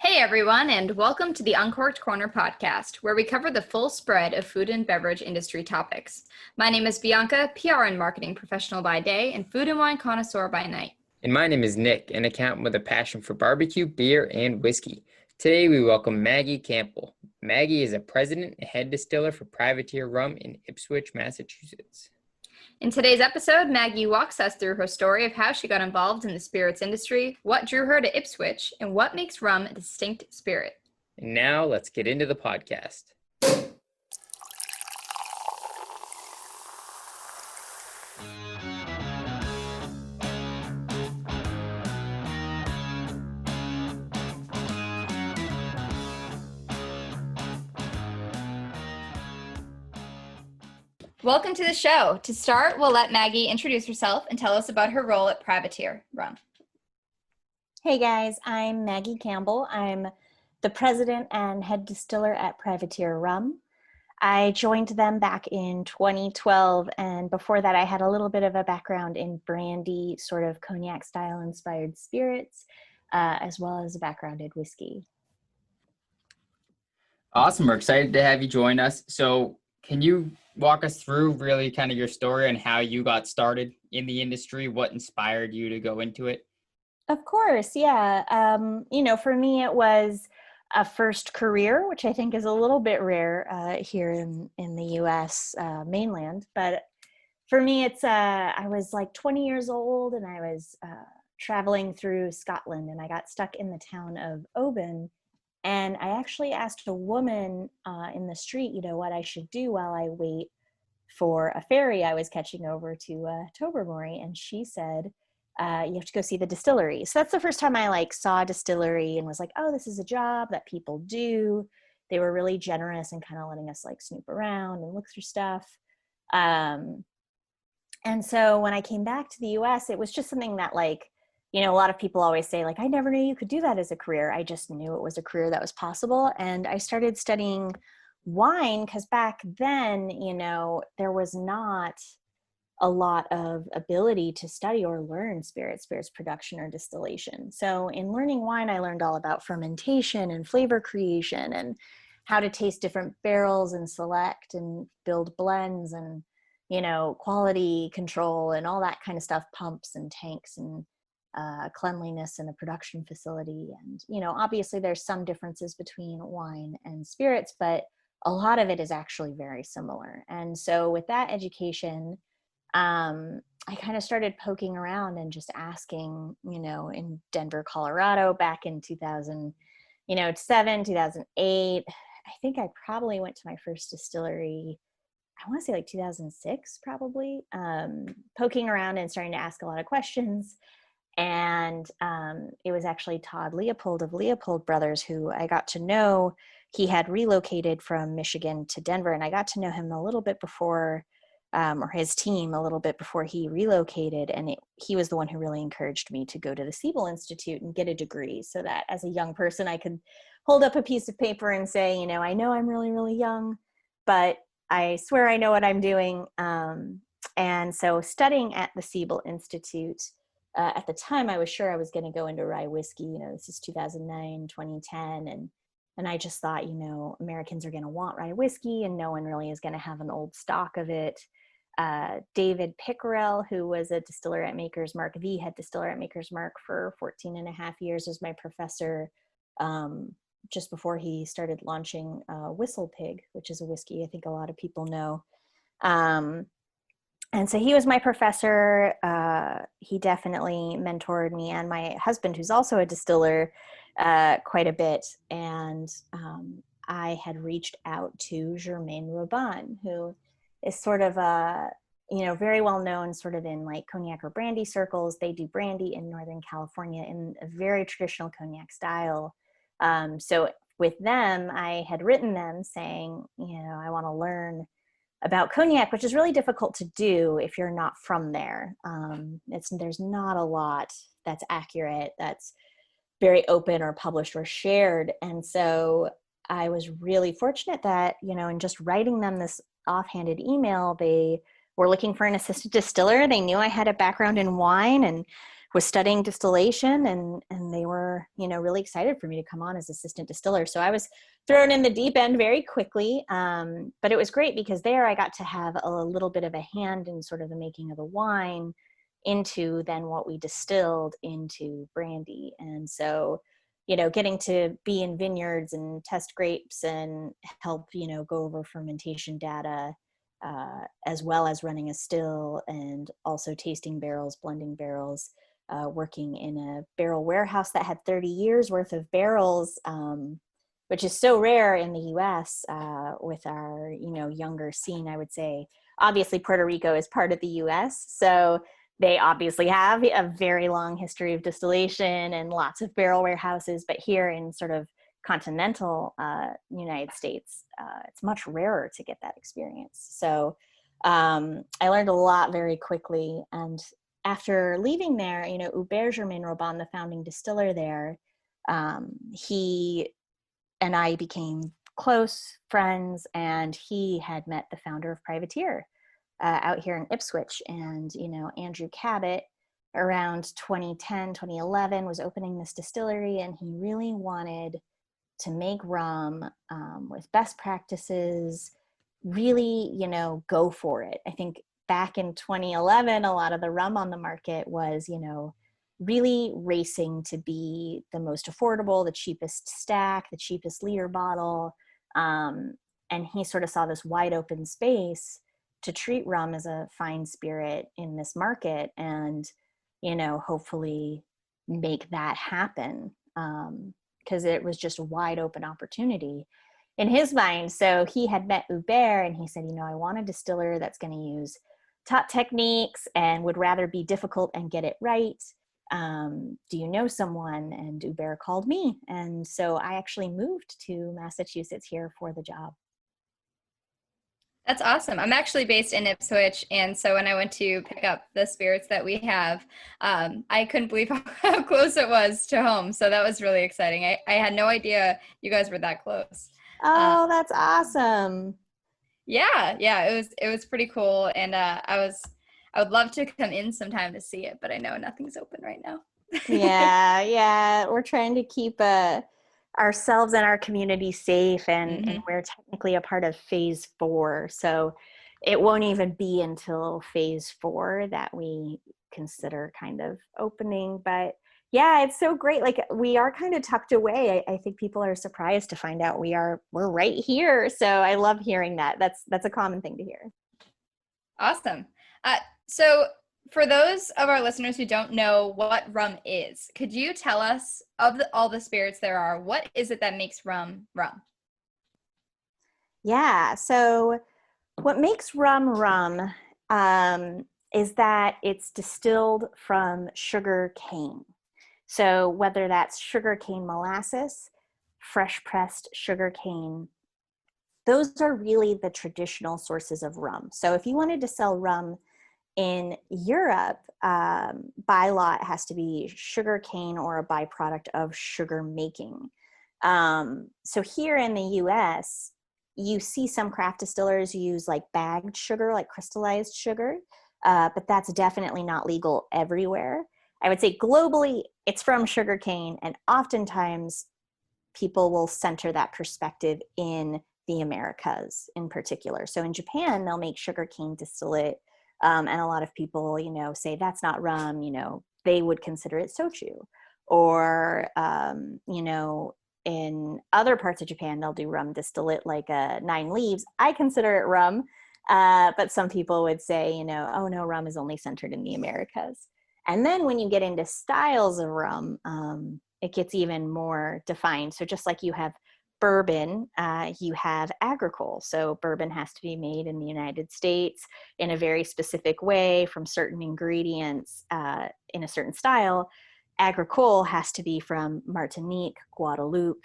Hey everyone, and welcome to the Uncorked Corner podcast, where we cover the full spread of food and beverage industry topics. My name is Bianca, PR and marketing professional by day, and food and wine connoisseur by night. And my name is Nick, an accountant with a passion for barbecue, beer, and whiskey. Today we welcome Maggie Campbell. Maggie is a President and Head Distiller for Privateer Rum in Ipswich, Massachusetts. In today's episode, Maggie walks us through her story of how she got involved in the spirits industry, what drew her to Ipswich, and what makes rum a distinct spirit. And now let's get into the podcast. Welcome to the show. To start, we'll let Maggie introduce herself and tell us about her role at Privateer Rum. Hey guys, I'm Maggie Campbell. I'm the President and Head Distiller at Privateer Rum. I joined them back in 2012, and before that I had a little bit of a background in brandy, sort of cognac style inspired spirits, as well as a background in whiskey. Awesome. We're excited to have you join us. So can you walk us through really kind of your story and how you got started in the industry? What inspired you to go into it? Of course, yeah. For me, it was a first career, which I think is a little bit rare here in the U.S. Mainland. But for me, I was like 20 years old, and I was traveling through Scotland, and I got stuck in the town of Oban. And I actually asked a woman in the street, what I should do while I wait for a ferry I was catching over to Tobermory. And she said, you have to go see the distillery. So that's the first time I saw a distillery and was like, oh, this is a job that people do. They were really generous and kind of letting us snoop around and look through stuff. And so when I came back to the US, it was just something that a lot of people always say, I never knew you could do that as a career. I just knew it was a career that was possible. And I started studying wine because back then, there was not a lot of ability to study or learn spirits production or distillation. So in learning wine, I learned all about fermentation and flavor creation and how to taste different barrels and select and build blends and, quality control and all that kind of stuff, pumps and tanks and cleanliness in a production facility. And, obviously there's some differences between wine and spirits, but a lot of it is actually very similar. And so with that education, I kind of started poking around and just asking, in Denver, Colorado, back in 2007, 2008, I think I probably went to my first distillery, I want to say 2006, probably, poking around and starting to ask a lot of questions. And it was actually Todd Leopold of Leopold Brothers, who I got to know. He had relocated from Michigan to Denver, and I got to know him a little bit before, or his team a little bit before he relocated. And he was the one who really encouraged me to go to the Siebel Institute and get a degree so that as a young person, I could hold up a piece of paper and say, I know I'm really, really young, but I swear I know what I'm doing. And so studying at the Siebel Institute, at the time, I was sure I was going to go into rye whiskey. This is 2009, 2010. And I just thought, Americans are going to want rye whiskey and no one really is going to have an old stock of it. David Pickerel, who was a distiller at Maker's Mark, the head distiller at Maker's Mark for 14 and a half years, was my professor just before he started launching Whistle Pig, which is a whiskey I think a lot of people know. And so he was my professor. He definitely mentored me and my husband, who's also a distiller, quite a bit. And I had reached out to Germaine Robin, who is sort of a, very well known sort of in cognac or brandy circles. They do brandy in Northern California in a very traditional cognac style. So with them, I had written them saying, I want to learn about cognac, which is really difficult to do if you're not from there. There's not a lot that's accurate, that's very open or published or shared. And so I was really fortunate that, in just writing them this offhanded email, they were looking for an assistant distiller. They knew I had a background in wine and was studying distillation, and they were, really excited for me to come on as assistant distiller. So I was thrown in the deep end very quickly. But it was great because there I got to have a little bit of a hand in sort of the making of the wine into then what we distilled into brandy. And so, getting to be in vineyards and test grapes and help, go over fermentation data, as well as running a still and also tasting barrels, blending barrels, working in a barrel warehouse that had 30 years worth of barrels, which is so rare in the US with our, younger scene, I would say. Obviously, Puerto Rico is part of the US, so they obviously have a very long history of distillation and lots of barrel warehouses, but here in sort of continental United States, it's much rarer to get that experience. So I learned a lot very quickly. And after leaving there, Hubert Germain Robin, the founding distiller there, he and I became close friends, and he had met the founder of Privateer out here in Ipswich. And, Andrew Cabot around 2010, 2011 was opening this distillery, and he really wanted to make rum with best practices, really, go for it. I think back in 2011, a lot of the rum on the market was, really racing to be the most affordable, the cheapest stack, the cheapest liter bottle. And he sort of saw this wide open space to treat rum as a fine spirit in this market and, hopefully make that happen. Because it was just a wide open opportunity in his mind. So he had met Hubert, and he said, I want a distiller that's going to use top techniques and would rather be difficult and get it right. Do you know someone? And Hubert called me. And so I actually moved to Massachusetts here for the job. That's awesome. I'm actually based in Ipswich, and so when I went to pick up the spirits that we have, I couldn't believe how close it was to home. So that was really exciting. I had no idea you guys were that close. Oh, that's awesome. Yeah, it was pretty cool, and I would love to come in sometime to see it, but I know nothing's open right now. Yeah. We're trying to keep ourselves and our community safe, and, Mhm. and we're technically a part of phase 4. So it won't even be until phase 4 that we consider kind of opening. But yeah, it's so great. Like, we are kind of tucked away. I think people are surprised to find out we're right here. So I love hearing that. That's a common thing to hear. Awesome. So for those of our listeners who don't know what rum is, could you tell us of all the spirits there are, what is it that makes rum rum? Yeah. So what makes rum is that it's distilled from sugar cane. So whether that's sugar cane molasses, fresh pressed sugar cane, those are really the traditional sources of rum. So if you wanted to sell rum in Europe, by law, it has to be sugar cane or a byproduct of sugar making. So here in the US, you see some craft distillers use like bagged sugar, like crystallized sugar, but that's definitely not legal everywhere. I would say globally, it's from sugar cane, and oftentimes people will center that perspective in the Americas in particular. So in Japan, they'll make sugar cane distillate, and a lot of people, say that's not rum, they would consider it soju. Or, in other parts of Japan, they'll do rum distillate like 9 leaves. I consider it rum, but some people would say, oh no, rum is only centered in the Americas. And then when you get into styles of rum, it gets even more defined. So just like you have bourbon, you have agricole. So bourbon has to be made in the United States in a very specific way from certain ingredients in a certain style. Agricole has to be from Martinique, Guadeloupe,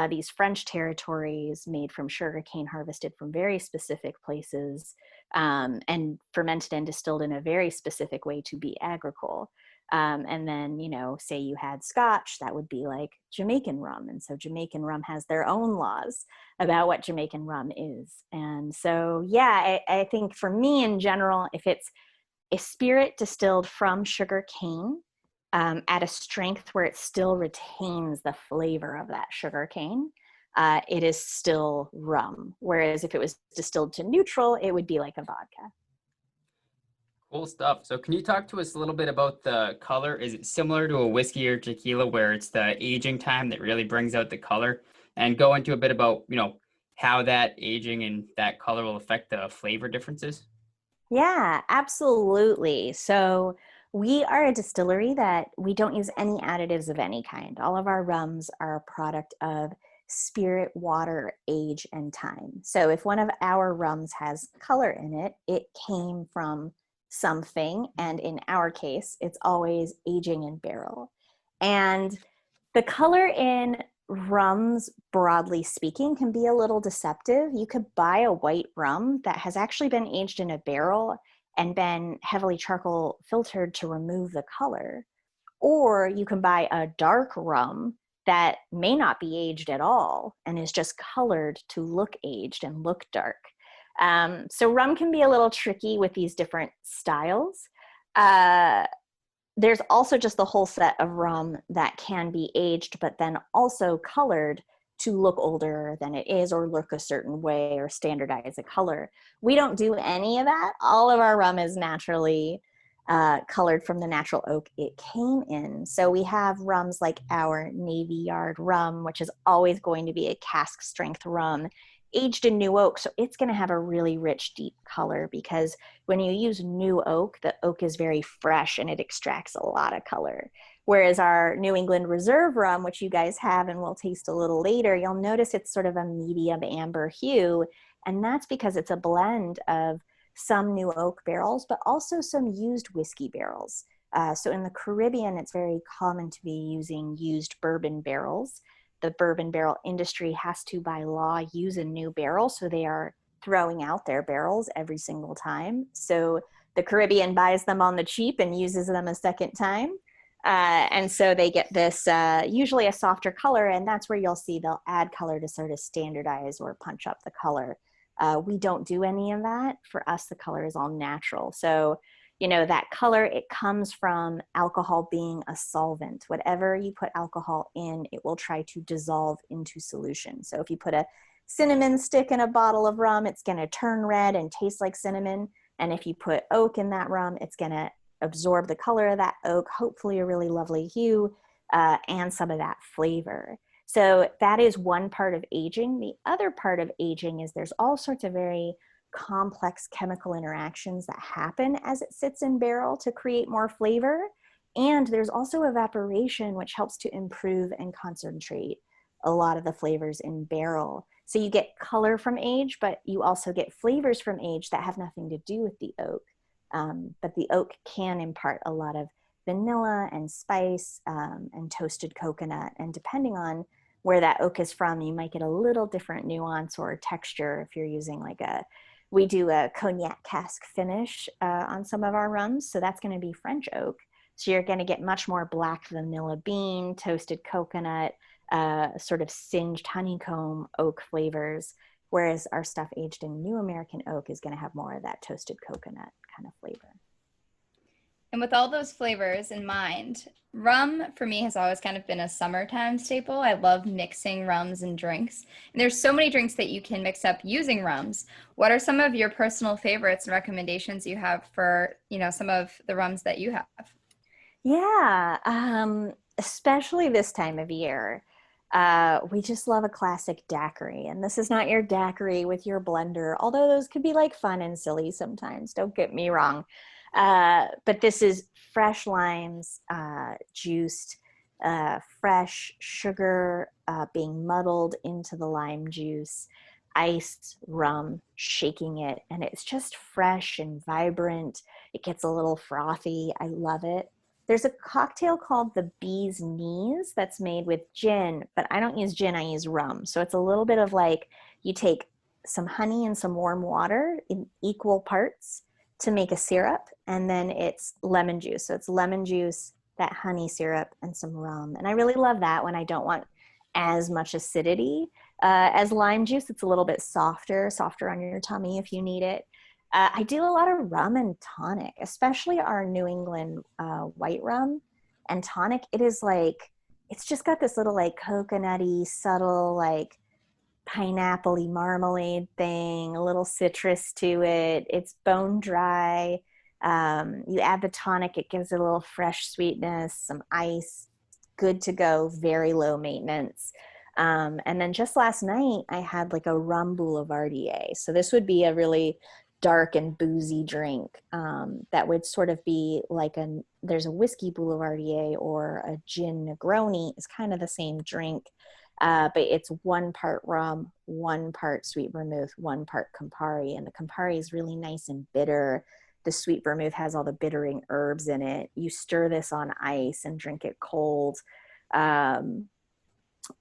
these French territories made from sugarcane harvested from very specific places, and fermented and distilled in a very specific way to be agricole. And then, say you had Scotch, that would be like Jamaican rum. And so Jamaican rum has their own laws about what Jamaican rum is. And so, yeah, I think for me in general, if it's a spirit distilled from sugar cane, at a strength where it still retains the flavor of that sugar cane, it is still rum. Whereas if it was distilled to neutral, it would be like a vodka. Cool stuff. So can you talk to us a little bit about the color? Is it similar to a whiskey or tequila where it's the aging time that really brings out the color? And go into a bit about, how that aging and that color will affect the flavor differences? Yeah, absolutely. So we are a distillery that we don't use any additives of any kind. All of our rums are a product of spirit, water, age, and time. So if one of our rums has color in it, it came from something. And in our case, it's always aging in barrel. And the color in rums, broadly speaking, can be a little deceptive. You could buy a white rum that has actually been aged in a barrel and been heavily charcoal filtered to remove the color. Or you can buy a dark rum that may not be aged at all and is just colored to look aged and look dark. So rum can be a little tricky with these different styles. There's also just the whole set of rum that can be aged, but then also colored to look older than it is or look a certain way or standardize a color. We don't do any of that. All of our rum is naturally colored from the natural oak it came in. So we have rums like our Navy Yard rum, which is always going to be a cask strength rum, aged in new oak. So it's going to have a really rich, deep color because when you use new oak, the oak is very fresh and it extracts a lot of color. Whereas our New England Reserve rum, which you guys have and we'll taste a little later, you'll notice it's sort of a medium amber hue. And that's because it's a blend of some new oak barrels, but also some used whiskey barrels. So in the Caribbean, it's very common to be using used bourbon barrels. The bourbon barrel industry has to, by law, use a new barrel. So they are throwing out their barrels every single time. So the Caribbean buys them on the cheap and uses them a second time. And so they get this usually a softer color, and that's where you'll see they'll add color to sort of standardize or punch up the color. We don't do any of that. For us, the color is all natural. So, that color, it comes from alcohol being a solvent. Whatever you put alcohol in, it will try to dissolve into solution. So if you put a cinnamon stick in a bottle of rum, it's going to turn red and taste like cinnamon. And if you put oak in that rum, it's going to absorb the color of that oak, hopefully a really lovely hue, and some of that flavor. So that is one part of aging. The other part of aging is there's all sorts of very complex chemical interactions that happen as it sits in barrel to create more flavor. And there's also evaporation, which helps to improve and concentrate a lot of the flavors in barrel. So you get color from age, but you also get flavors from age that have nothing to do with the oak. But the oak can impart a lot of vanilla and spice and toasted coconut. And depending on where that oak is from, you might get a little different nuance or texture if you're using we do a cognac cask finish on some of our rums. So that's going to be French oak. So you're going to get much more black vanilla bean, toasted coconut, sort of singed honeycomb oak flavors. Whereas our stuff aged in new American oak is going to have more of that toasted coconut kind of flavor. And with all those flavors in mind, rum for me has always kind of been a summertime staple. I love mixing rums and drinks. And there's so many drinks that you can mix up using rums. What are some of your personal favorites and recommendations you have for, some of the rums that you have? Yeah, especially this time of year. We just love a classic daiquiri. And this is not your daiquiri with your blender, although those could be fun and silly sometimes, don't get me wrong. But this is fresh limes, juiced, fresh sugar being muddled into the lime juice, iced rum, shaking it, and it's just fresh and vibrant. It gets a little frothy. I love it. There's a cocktail called the Bee's Knees that's made with gin, but I don't use gin, I use rum. So it's a little bit of you take some honey and some warm water in equal parts to make a syrup, and then it's lemon juice. So it's lemon juice, that honey syrup, and some rum. And I really love that when I don't want as much acidity as lime juice. It's a little bit softer on your tummy if you need it. I do a lot of rum and tonic, especially our New England white rum. And tonic, it is like, it's just got this little like coconutty, subtle, like pineapple-y marmalade thing, a little citrus to it. It's bone dry. You add the tonic, it gives it a little fresh sweetness, some ice, good to go, very low maintenance. And then just last night, I had like a rum boulevardier. So this would be a really dark and boozy drink that would sort of be like there's a whiskey boulevardier or a gin Negroni. It's kind of the same drink, but it's 1 part rum, 1 part sweet vermouth, 1 part Campari. And the Campari is really nice and bitter. The sweet vermouth has all the bittering herbs in it. You stir this on ice and drink it cold.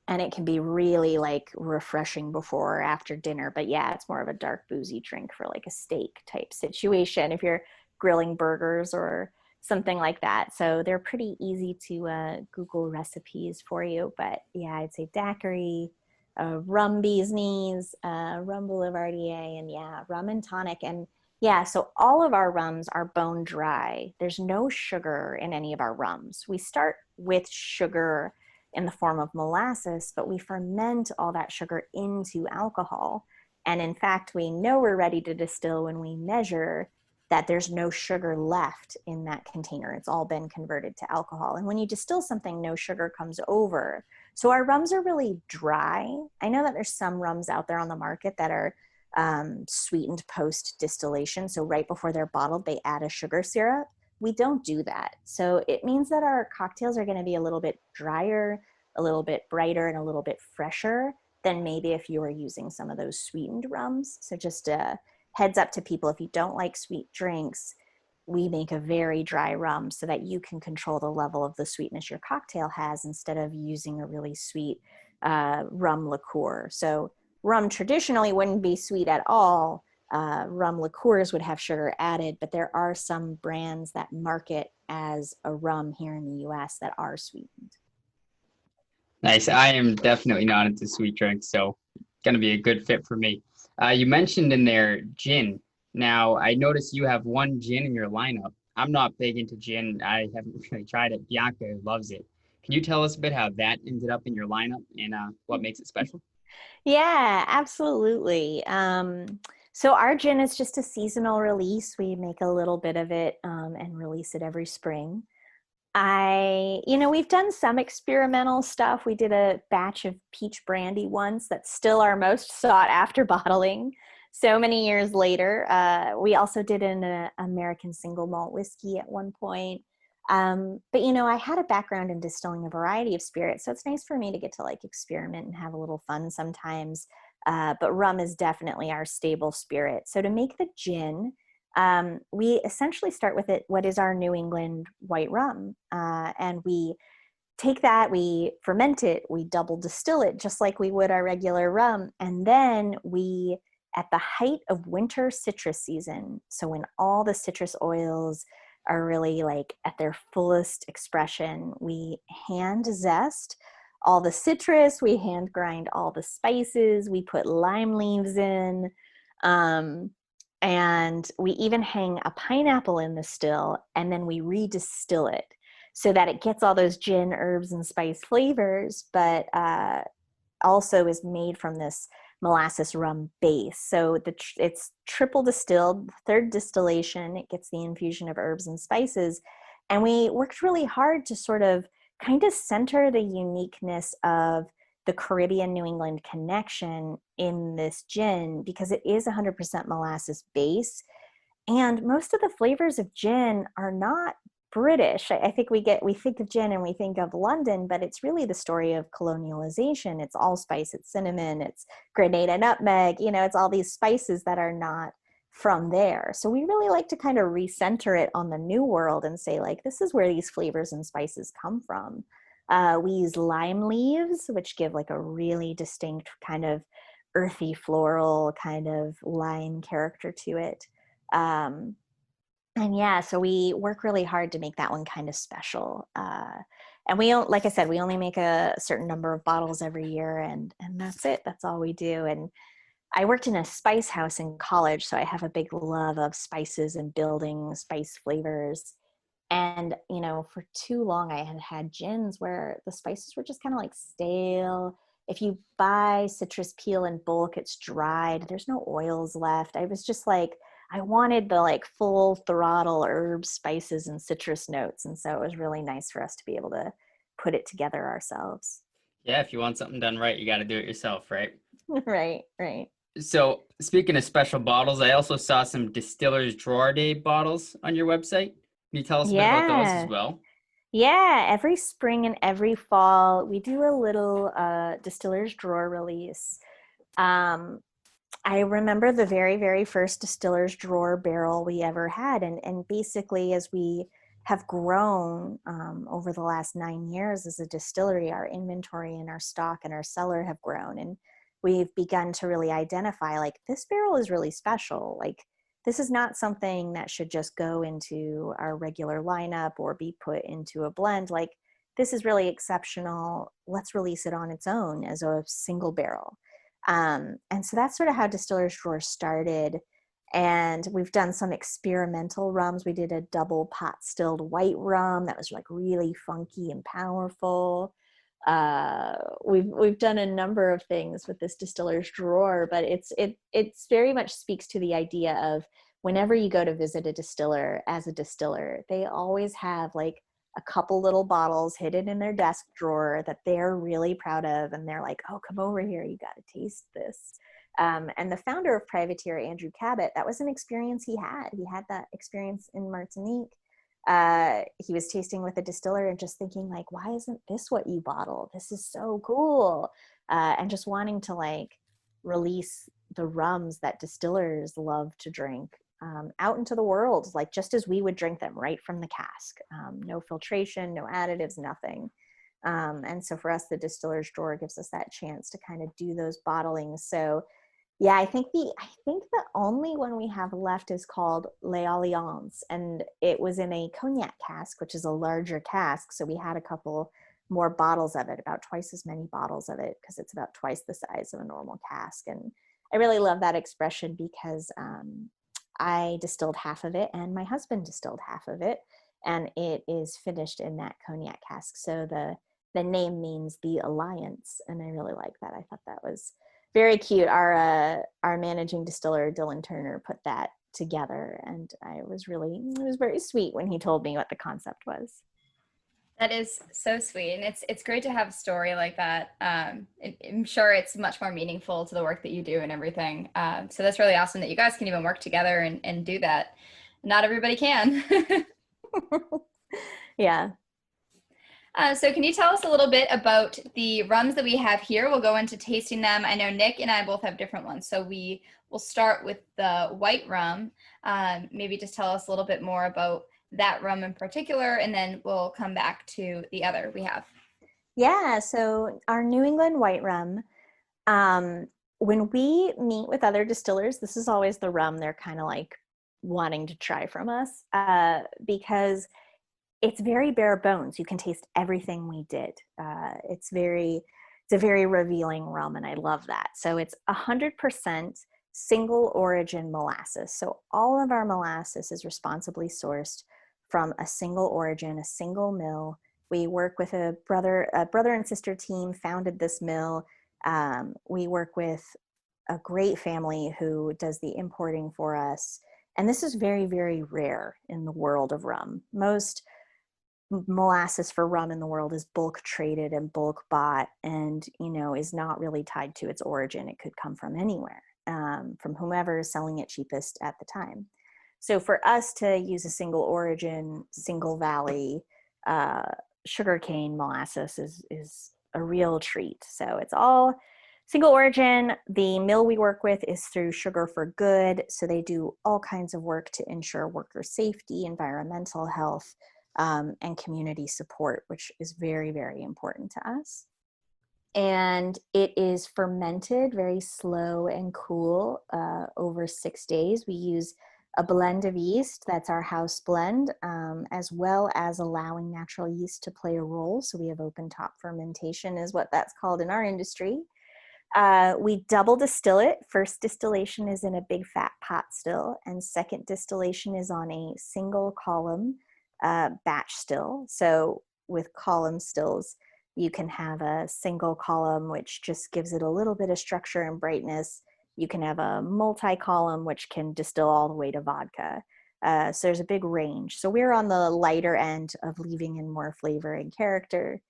And it can be really like refreshing before or after dinner. But yeah, it's more of a dark boozy drink for like a steak type situation if you're grilling burgers or something like that. So they're pretty easy to Google recipes for you. But yeah, I'd say daiquiri, rum bee's knees, rum boulevardier, and yeah, rum and tonic. And yeah, so all of our rums are bone dry. There's no sugar in any of our rums. We start with sugar in the form of molasses, but we ferment all that sugar into alcohol. And in fact, we know we're ready to distill when we measure that there's no sugar left in that container. It's all been converted to alcohol. And when you distill something, no sugar comes over. So our rums are really dry. I know that there's some rums out there on the market that are sweetened post distillation. So right before they're bottled, they add a sugar syrup. We don't do that. So it means that our cocktails are going to be a little bit drier, a little bit brighter, and a little bit fresher than maybe if you were using some of those sweetened rums. So just a heads up to people, if you don't like sweet drinks, we make a very dry rum so that you can control the level of the sweetness your cocktail has instead of using a really sweet rum liqueur. So rum traditionally wouldn't be sweet at all. Rum liqueurs would have sugar added, but there are some brands that market as a rum here in the US that are sweetened. Nice. I am definitely not into sweet drinks, so going to be a good fit for me. You mentioned in there gin. Now, I noticed you have 1 gin in your lineup. I'm not big into gin. I haven't really tried it. Bianca loves it. Can you tell us a bit how that ended up in your lineup and what makes it special? Yeah, absolutely. So our gin is just a seasonal release. We make a little bit of it and release it every spring. We've done some experimental stuff. We did a batch of peach brandy once. That's still our most sought after bottling so many years later. We also did an American single malt whiskey at one point. But I had a background in distilling a variety of spirits, so it's nice for me to get to like experiment and have a little fun sometimes. But rum is definitely our stable spirit. So to make the gin, we essentially start with what is our New England white rum. And we take that, we ferment it, we double distill it just like we would our regular rum. And then we, at the height of winter citrus season, so when all the citrus oils are really like at their fullest expression, we hand zest all the citrus, we hand grind all the spices, we put lime leaves in, and we even hang a pineapple in the still, and then we redistill it so that it gets all those gin, herbs, and spice flavors, but also is made from this molasses rum base. So it's triple distilled, 3rd distillation, it gets the infusion of herbs and spices. And we worked really hard to sort of kind of center the uniqueness of the Caribbean New England connection in this gin because it is 100% molasses base. And most of the flavors of gin are not British. I think we think of gin and we think of London, but it's really the story of colonialization. It's allspice, it's cinnamon, it's grenada nutmeg, it's all these spices that are not from there. So we really like to kind of recenter it on the new world and say like, this is where these flavors and spices come from. We use lime leaves, which give like a really distinct kind of earthy floral kind of lime character to it. And yeah, so we work really hard to make that one kind of special. And like I said, we only make a certain number of bottles every year and that's it. That's all we do. And I worked in a spice house in college, so I have a big love of spices and building spice flavors. And, for too long I had had gins where the spices were just kind of like stale. If you buy citrus peel in bulk, it's dried. There's no oils left. I was just like, I wanted the like full throttle herbs, spices, and citrus notes. And so it was really nice for us to be able to put it together ourselves. Yeah, if you want something done right, you got to do it yourself, right? Right. So speaking of special bottles, I also saw some Distiller's Drawer Day bottles on your website. Can you tell us a bit about those as Yeah. well? Yeah, every spring and every fall, we do a little distiller's drawer release. Um, I remember the very, very first distiller's drawer barrel we ever had. And basically, as we have grown over the last 9 years as a distillery, our inventory and our stock and our cellar have grown. And we've begun to really identify, like, this barrel is really special. Like, this is not something that should just go into our regular lineup or be put into a blend. Like, this is really exceptional. Let's release it on its own as a single barrel. And so that's sort of how Distiller's Drawer started. And we've done some experimental rums. We did a double pot stilled white rum that was like really funky and powerful. We've done a number of things with this Distiller's Drawer, but it's very much speaks to the idea of whenever you go to visit a distiller as a distiller, they always have like a couple little bottles hidden in their desk drawer that they're really proud of. And they're like, oh, come over here. You got to taste this. And the founder of Privateer, Andrew Cabot, that was an experience he had. He had that experience in Martinique. He was tasting with a distiller and just thinking like, why isn't this what you bottle? This is so cool. And just wanting to like release the rums that distillers love to drink out into the world, like just as we would drink them right from the cask. No filtration, no additives, nothing. And so for us, the Distiller's Drawer gives us that chance to kind of do those bottlings. So yeah, I think the only one we have left is called Les Alliances, and it was in a cognac cask, which is a larger cask. So we had a couple more bottles of it, about twice as many bottles of it, because it's about twice the size of a normal cask. And I really love that expression because I distilled half of it and my husband distilled half of it, and it is finished in that cognac cask. So the name means the alliance, and I really like that. I thought that was very cute. Our managing distiller, Dylan Turner, put that together, and it was very sweet when he told me what the concept was. That is so sweet, and it's great to have a story like that. I'm sure it's much more meaningful to the work that you do and everything. So that's really awesome that you guys can even work together and do that. Not everybody can. Yeah. So can you tell us a little bit about the rums that we have here? We'll go into tasting them. I know Nick and I both have different ones. So we will start with the white rum. Maybe just tell us a little bit more about that rum in particular, and then we'll come back to the other we have. Yeah, so our New England white rum, when we meet with other distillers, this is always the rum they're kind of like wanting to try from us because it's very bare bones. You can taste everything we did. It's a very revealing rum, and I love that. So it's 100% single origin molasses. So all of our molasses is responsibly sourced from a single origin, a single mill. We work with a brother and sister team founded this mill. We work with a great family who does the importing for us. And this is very, very rare in the world of rum. Most molasses for rum in the world is bulk traded and bulk bought, and is not really tied to its origin. It could come from anywhere, from whomever is selling it cheapest at the time. So for us to use a single origin, single valley sugarcane molasses is a real treat. So it's all single origin. The mill we work with is through Sugar for Good. So they do all kinds of work to ensure worker safety, environmental health, and community support, which is very, very important to us. And it is fermented very slow and cool over 6 days. We use a blend of yeast, that's our house blend, as well as allowing natural yeast to play a role. So we have open top fermentation is what that's called in our industry. We double distill it. First distillation is in a big fat pot still, and second distillation is on a single column batch still. So with column stills, you can have a single column, which just gives it a little bit of structure and brightness. You can have a multi-column, which can distill all the way to vodka. So there's a big range. So we're on the lighter end of leaving in more flavor and character.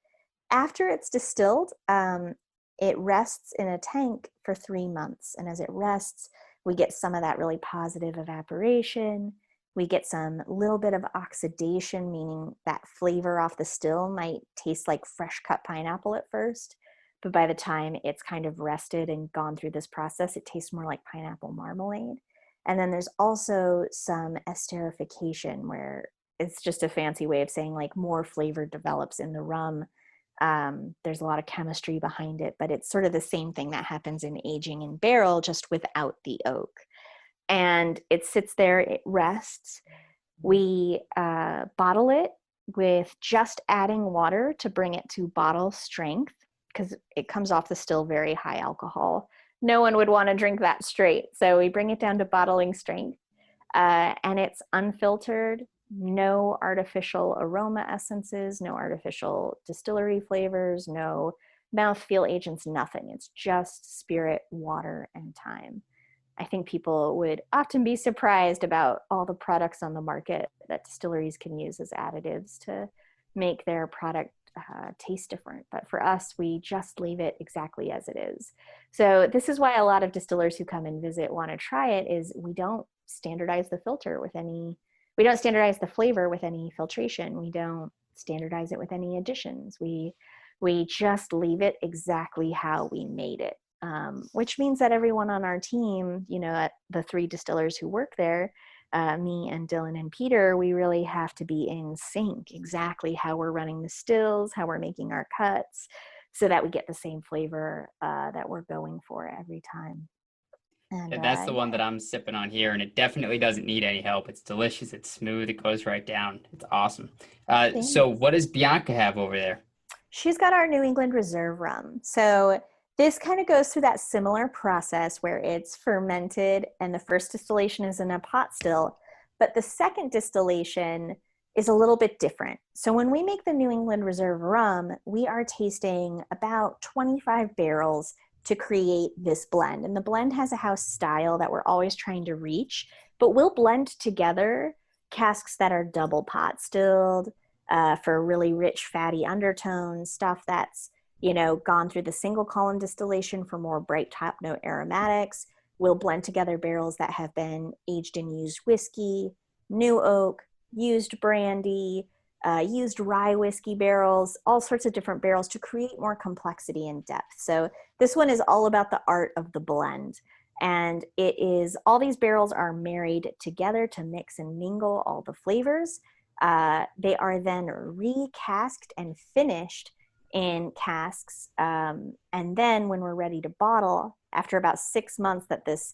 After it's distilled, it rests in a tank for 3 months. And as it rests, we get some of that really positive evaporation. We get some little bit of oxidation, meaning that flavor off the still might taste like fresh cut pineapple at first. But by the time it's kind of rested and gone through this process, it tastes more like pineapple marmalade. And then there's also some esterification, where it's just a fancy way of saying like more flavor develops in the rum. There's a lot of chemistry behind it, but it's sort of the same thing that happens in aging in barrel, just without the oak. And it sits there, it rests. We bottle it with just adding water to bring it to bottle strength, because it comes off the still very high alcohol. No one would want to drink that straight. So we bring it down to bottling strength, and it's unfiltered, no artificial aroma essences, no artificial distillery flavors, no mouthfeel agents, nothing. It's just spirit, water, and time. I think people would often be surprised about all the products on the market that distilleries can use as additives to make their product taste different. But for us, we just leave it exactly as it is. So this is why a lot of distillers who come and visit want to try it, is we don't standardize the filter with any, we don't standardize the flavor with any filtration. We don't standardize it with any additions. We just leave it exactly how we made it. Which means that everyone on our team, you know, the 3 distillers who work there, me and Dylan and Peter, we really have to be in sync exactly how we're running the stills, how we're making our cuts, so that we get the same flavor that we're going for every time. And that's the one that I'm sipping on here, and it definitely doesn't need any help. It's delicious. It's smooth. It goes right down. It's awesome. So what does Bianca have over there? She's got our New England Reserve rum. So this kind of goes through that similar process where it's fermented and the first distillation is in a pot still, but the second distillation is a little bit different. So when we make the New England Reserve rum, we are tasting about 25 barrels to create this blend. And the blend has a house style that we're always trying to reach, but we'll blend together casks that are double pot stilled for really rich, fatty undertones, stuff that's, you know, gone through the single column distillation for more bright top note aromatics. We'll blend together barrels that have been aged in used whiskey, new oak, used brandy, used rye whiskey barrels, all sorts of different barrels to create more complexity and depth. So this one is all about the art of the blend. And it is, all these barrels are married together to mix and mingle all the flavors. They are then recasked and finished in casks. And then when we're ready to bottle, after about 6 months that this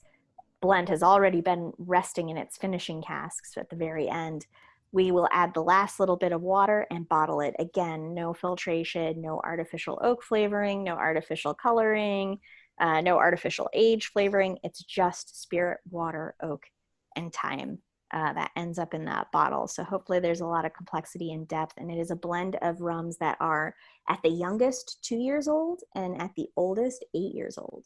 blend has already been resting in its finishing casks at the very end, we will add the last little bit of water and bottle it. Again, no filtration, no artificial oak flavoring, no artificial coloring, no artificial age flavoring. It's just spirit, water, oak, and time that ends up in that bottle. So hopefully there's a lot of complexity and depth, and it is a blend of rums that are at the youngest 2 years old and at the oldest 8 years old.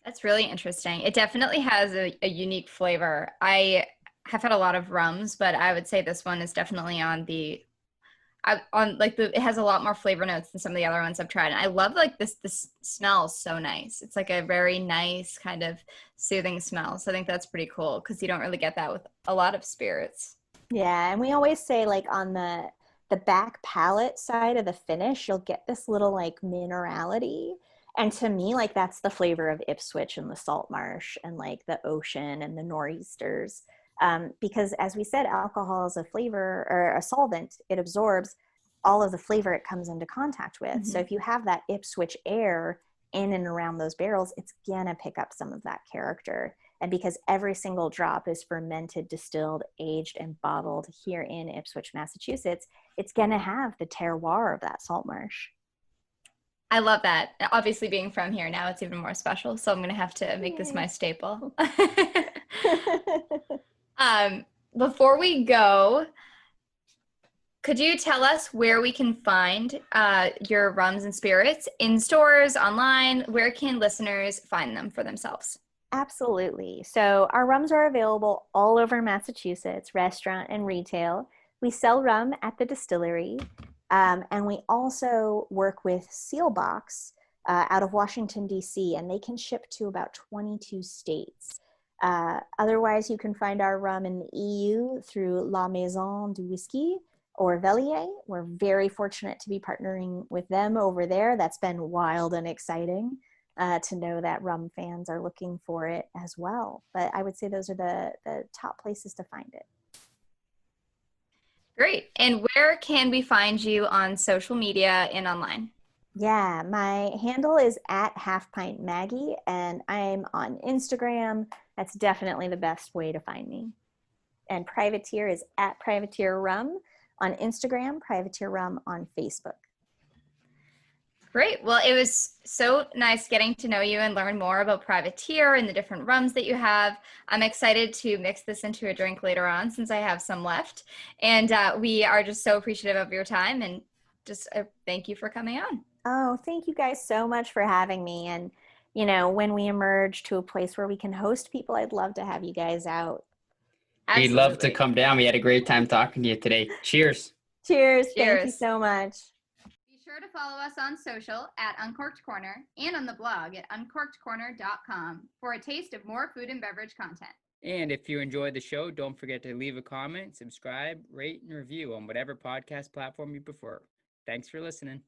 That's really interesting. It definitely has a unique flavor. I have had a lot of rums, but I would say this one is definitely it has a lot more flavor notes than some of the other ones I've tried. And I love like this smells so nice. It's like a very nice kind of soothing smell. So I think that's pretty cool because you don't really get that with a lot of spirits. Yeah, and we always say like on the back palate side of the finish, you'll get this little like minerality. And to me, like that's the flavor of Ipswich and the salt marsh and like the ocean and the nor'easters. Because as we said, alcohol is a flavor or a solvent. It absorbs all of the flavor it comes into contact with. Mm-hmm. So if you have that Ipswich air in and around those barrels, it's gonna pick up some of that character. And because every single drop is fermented, distilled, aged, and bottled here in Ipswich, Massachusetts, it's gonna have the terroir of that salt marsh. I love that. Obviously being from here now, it's even more special. So I'm gonna have to make this my staple. Before we go, Could you tell us where we can find your rums and spirits in stores, online? Where can listeners find them for themselves? Absolutely. So our rums are available all over Massachusetts, restaurant and retail. We sell rum at the distillery, and we also work with Sealbox out of Washington, D.C., and they can ship to about 22 states. Otherwise, you can find our rum in the EU through La Maison du Whisky or Velier. We're very fortunate to be partnering with them over there. That's been wild and exciting to know that rum fans are looking for it as well. But I would say those are the top places to find it. Great. And where can we find you on social media and online? Yeah, my handle is at halfpintmaggie, and I'm on Instagram. That's definitely the best way to find me. And Privateer is at Privateer Rum on Instagram, Privateer Rum on Facebook. Great. Well, it was so nice getting to know you and learn more about Privateer and the different rums that you have. I'm excited to mix this into a drink later on since I have some left. And we are just so appreciative of your time, and just thank you for coming on. Oh, thank you guys so much for having me. And, you know, when we emerge to a place where we can host people, I'd love to have you guys out. We'd love to Absolutely. come down. We had a great time talking to you today. Cheers. Cheers. Thank you Cheers. so much. Be sure to follow us on social at Uncorked Corner and on the blog at uncorkedcorner.com for a taste of more food and beverage content. And if you enjoyed the show, don't forget to leave a comment, subscribe, rate, and review on whatever podcast platform you prefer. Thanks for listening.